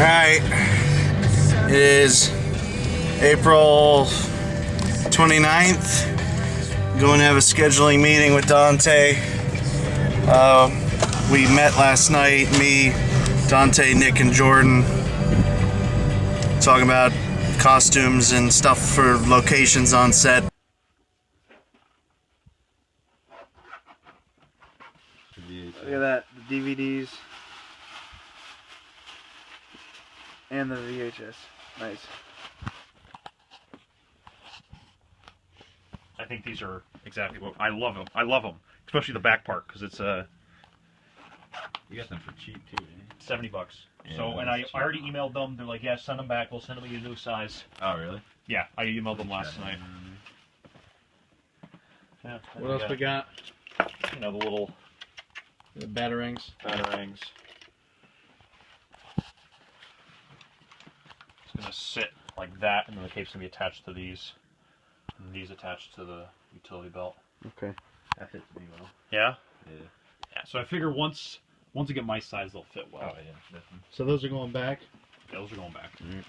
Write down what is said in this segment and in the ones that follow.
Alright, it is April 29th. Going to have a scheduling meeting with Dante. We met last night, me, Dante, Nick, and Jordan, talking about costumes and stuff for locations on set. Look at that, the DVDs and the VHS. Nice. I think these are exactly what I love them. I love them, especially the back part because it's You got them for cheap too, eh? $70. Yeah, so, and I already emailed them. They're like, yeah, send them back. We'll send them a new size. Oh, really? Yeah, I emailed them last night. Yeah, What else we got? You know, the little Batarangs. batarangs. It's gonna sit like that, and then the cape's gonna be attached to these, and these attached to the utility belt. Okay. That fits me well. Yeah. Yeah. Yeah. So I figure once I get my size, they'll fit well. Oh, yeah, definitely. So those are going back? Yeah, those are going back. Mm.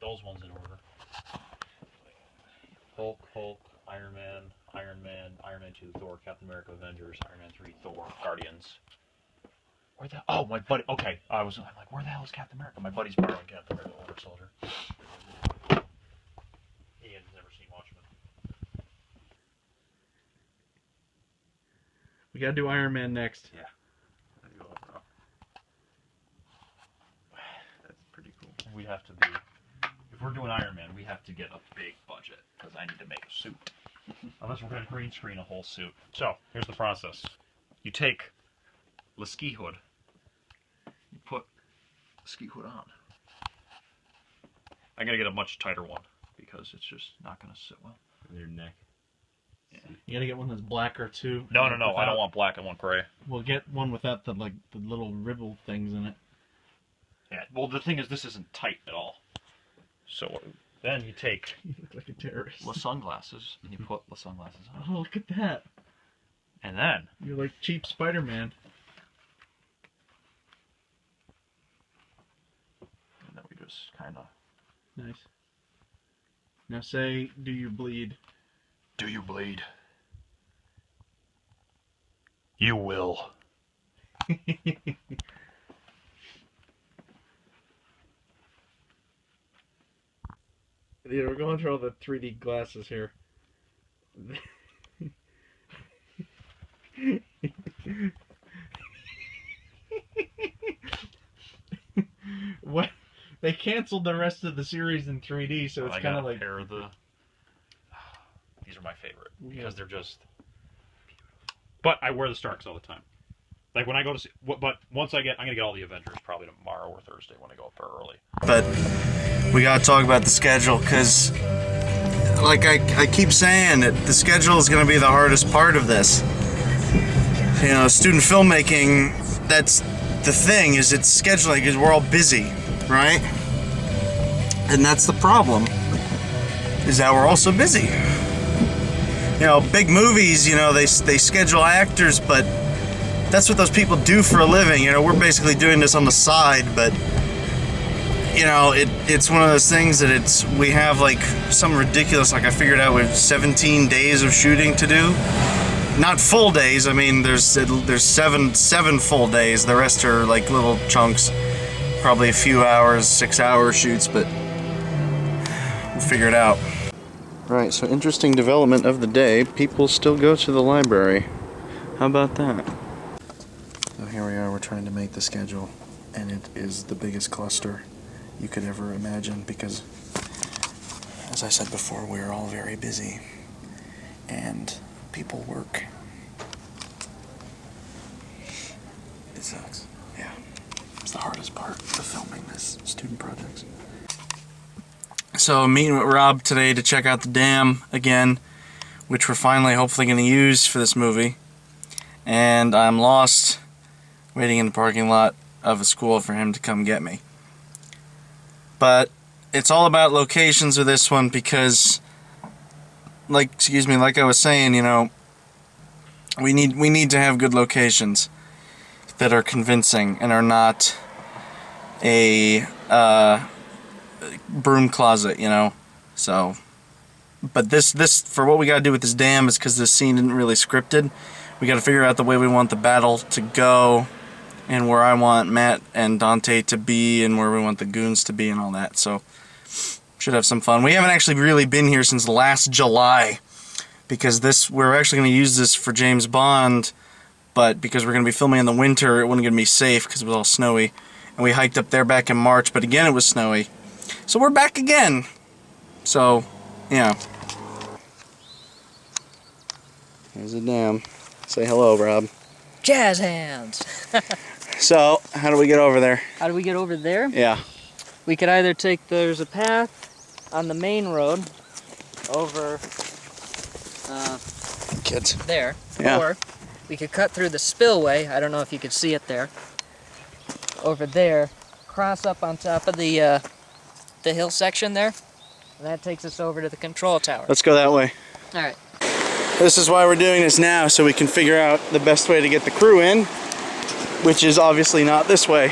Those ones in order. Hulk, Iron Man, Iron Man 2, Thor, Captain America, Avengers, Iron Man 3, Thor, Guardians. Where the? Oh, my buddy. Okay, I'm like, where the hell is Captain America? My buddy's borrowing Captain America, Winter Soldier. He has never seen Watchmen. We gotta do Iron Man next. Yeah. That'd go up, That's pretty cool. We have to be. If we're doing Iron Man, we have to get a big budget because I need to make a suit. Unless we're going to green screen a whole suit. So here's the process: you take the ski hood, you put the ski hood on. I gotta get a much tighter one because it's just not going to sit well. Your neck. Yeah. You gotta get one that's blacker too. No, I don't want black. I want gray. We'll get one without the the little ribble things in it. Yeah. Well, the thing is, this isn't tight at all. So then you take You look like a terrorist. the sunglasses and you put the sunglasses on, Oh, look at that! and then You're like cheap Spider-Man. we just kind of. Nice. Now say, do you bleed? Do you bleed? You will. Yeah, we're going through all the 3D glasses here. What? They canceled the rest of the series in 3D, so it's kind of like. Pair of the. These are my favorite because they're just. But I wear the Starks all the time. Like when I go to see, but once I'm gonna get all the Avengers probably tomorrow or Thursday when I go up there early. But we gotta talk about the schedule because, like I keep saying, the schedule is gonna be the hardest part of this. You know, student filmmaking. That's the thing, is it's scheduling because we're all busy, right? And that's the problem. Is that we're also busy. You know, big movies. You know, they schedule actors, but that's what those people do for a living. You know, we're basically doing this on the side, but you know, it's one of those things that we have like some ridiculous, like I figured out with 17 days of shooting to do. Not full days. I mean, there's seven full days. The rest are like little chunks, probably a few hours, 6-hour shoots, but we'll figure it out. Right. So interesting development of the day. People still go to the library. How about that? So here we are, we're trying to make the schedule, and it is the biggest cluster you could ever imagine because, as I said before, we're all very busy, and people work. It sucks. Yeah. It's the hardest part of filming this student projects. So I'm meeting with Rob today to check out the dam again, which we're finally hopefully going to use for this movie. And I'm lost waiting in the parking lot of a school for him to come get me. But it's all about locations with this one because, like I was saying, you know, we need to have good locations. that are convincing and are not a broom closet, you know. So, but this for what we got to do with this dam is because this scene isn't really scripted. We got to figure out the way we want the battle to go, and where I want Matt and Dante to be, and where we want the goons to be, and all that. So, should have some fun. We haven't actually really been here since last July, because we're actually going to use this for James Bond, but because we're going to be filming in the winter, it wasn't going to be safe because it was all snowy. And we hiked up there back in March, but again it was snowy. So we're back again. So, yeah. There's a dam. Say hello, Rob. Jazz hands! So, how do we get over there? How do we get over there? Yeah. We could either there's a path on the main road over Kids. there, Yeah. or we could cut through the spillway. I don't know if you could see it there. Over there, cross up on top of the hill section there, and that takes us over to the control tower. Let's go that way. All right. This is why we're doing this now, so we can figure out the best way to get the crew in, which is obviously not this way,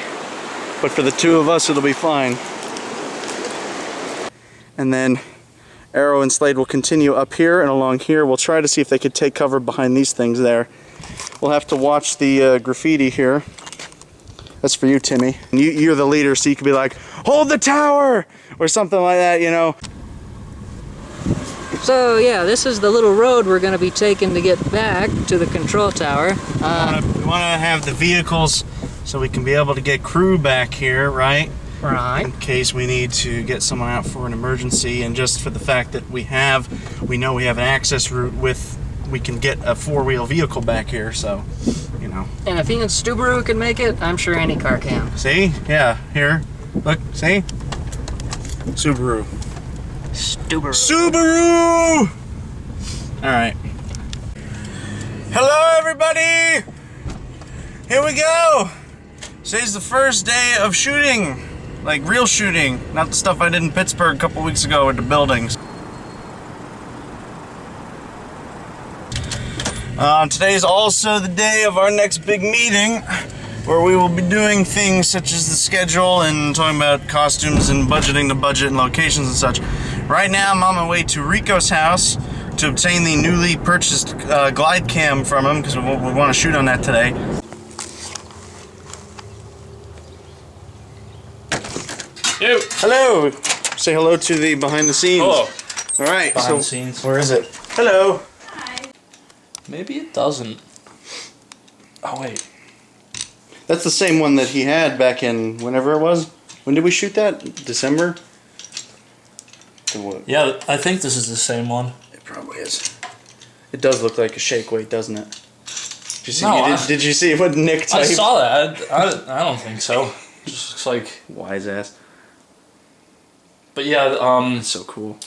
but for the two of us it'll be fine. And then Arrow and Slade will continue up here and along here. We'll try to see if they could take cover behind these things there. We'll have to watch the graffiti here. That's for you, Timmy. You're the leader, so you could be like, hold the tower! Or something like that, you know. So yeah, this is the little road we're going to be taking to get back to the control tower. We want to have the vehicles so we can be able to get crew back here, right? Right. In case we need to get someone out for an emergency, and just for the fact that we know we have an access route we can get a four-wheel vehicle back here, so, you know. And if even Subaru can make it, I'm sure any car can. See? Yeah, here. Look, see? Subaru. Subaru! Alright. Hello, everybody! Here we go! Today's the first day of shooting. Like, real shooting. Not the stuff I did in Pittsburgh a couple weeks ago with the buildings. Today is also the day of our next big meeting, where we will be doing things such as the schedule and talking about costumes and budgeting the budget and locations and such. Right now I'm on my way to Rico's house to obtain the newly purchased glide cam from him, because we want to shoot on that today. Ew. Hello! Say hello to the behind the scenes. Hello. Alright, Behind so the scenes. where is it? Hello! Maybe it doesn't. Oh wait. That's the same one that he had back in whenever it was. When did we shoot that? December? What? Yeah, I think this is the same one. It probably is. It does look like a shake weight, doesn't it? Did you see? No, Did you see what Nick typed? I saw that. I don't think so. It just looks like. Wise ass. But yeah, That's so cool.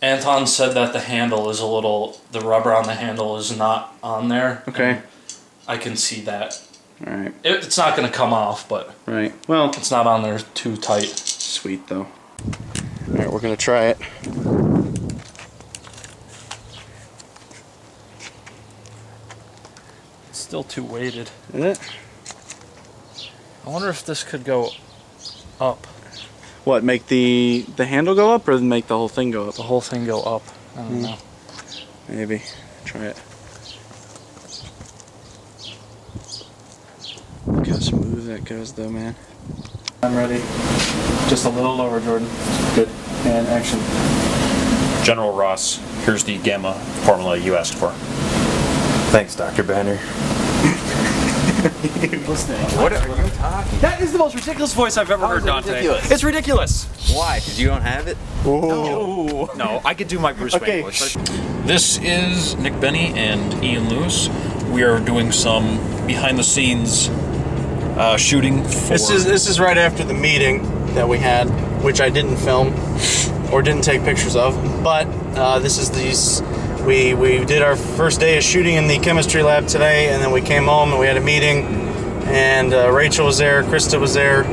Anton said that the rubber on the handle is not on there. Okay. I can see that. All right. It's not going to come off, but Right. Well, it's not on there too tight. sweet though. All right, we're gonna try it. It's still too weighted. Is it? I wonder if this could go up. What? Make the handle go up, or make the whole thing go up? The whole thing go up. I don't know. Maybe. Try it. Look how smooth that goes, though, man. I'm ready. Just a little lower, Jordan. Good. And action. General Ross, here's the gamma formula you asked for. Thanks, Dr. Banner. What are you talking? That is the most ridiculous voice I've ever heard, Dante. Ridiculous? It's ridiculous. Why? Because you don't have it? No, I could do my Bruce Okay. Wayne voice. This is Nick Benny and Ian Lewis. We are doing some behind the scenes shooting for... This is right after the meeting that we had, which I didn't film or didn't take pictures of. But this is these. We did our first day of shooting in the chemistry lab today, and then we came home and we had a meeting. And Rachel was there, Krista was there,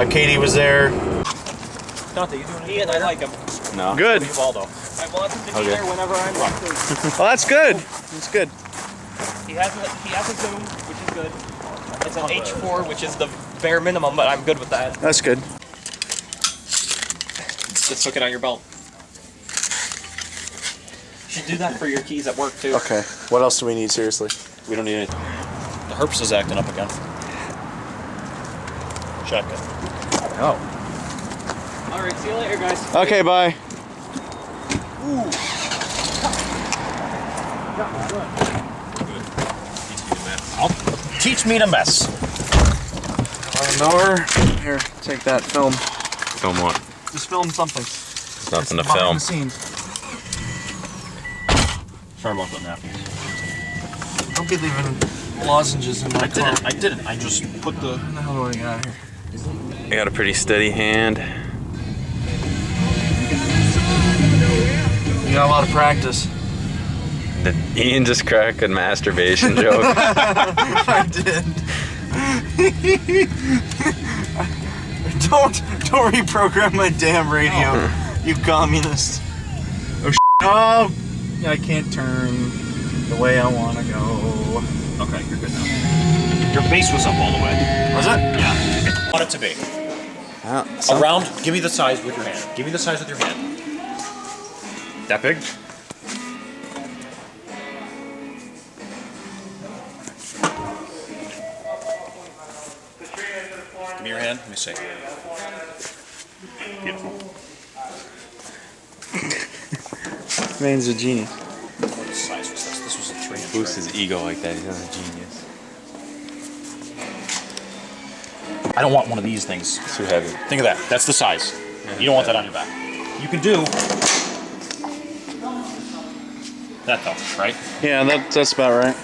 Katie was there. Dante, you doing Ian, I like him. No. Good. Waldo. I want him to be there whenever I'm ready. Well, that's good. That's good. He has a Zoom, which is good. It's an H4, which is the bare minimum, but I'm good with that. That's good. Just hook it on your belt. You should do that for your keys at work too. Okay. What else do we need, seriously? We don't need anything. The herpes is acting up again. Check it. Oh. All right. See you later, guys. Okay, bye. Teach me to mess. Door. Here, take that film. Film what? Just film something. There's nothing to Behind film. the scenes. Sorry about the napkins. Don't be leaving lozenges in my car. I didn't. I just put the... How the hell do I get out of here? I got a pretty steady hand. You got a lot of practice. Did Ian just crack a masturbation joke? I did. Don't reprogram my damn radio, you communist. Oh, I can't turn the way I want to go. Okay, you're good now. Your base was up all the way. Was it? Yeah. Want it to be. Around, give me the size with your hand. Give me the size with your hand. That big? Give me your hand. Let me see. Beautiful. Man's a genius. What size was this? This was a 3 inch. Boost his ego like that. He's not a genius. I don't want one of these things. It's too heavy. Think of that. That's the size. You don't want that on your back. You can do that though, right? Yeah, that's about right.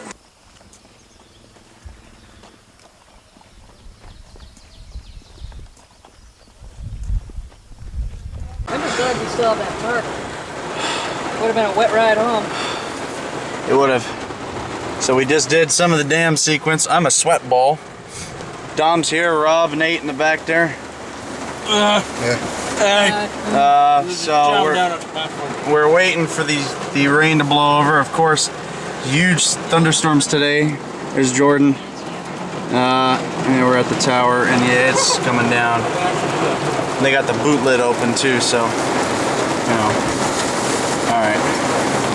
I'm just glad we still have that park. Would have been a wet ride home. It would have. So we just did some of the dam sequence. I'm a sweat ball. Dom's here, Rob, Nate in the back there. So we're waiting for the rain to blow over. Of course, huge thunderstorms today. There's Jordan. And we're at the tower, and yeah, it's coming down. And they got the boot lid open too, so you know. All right.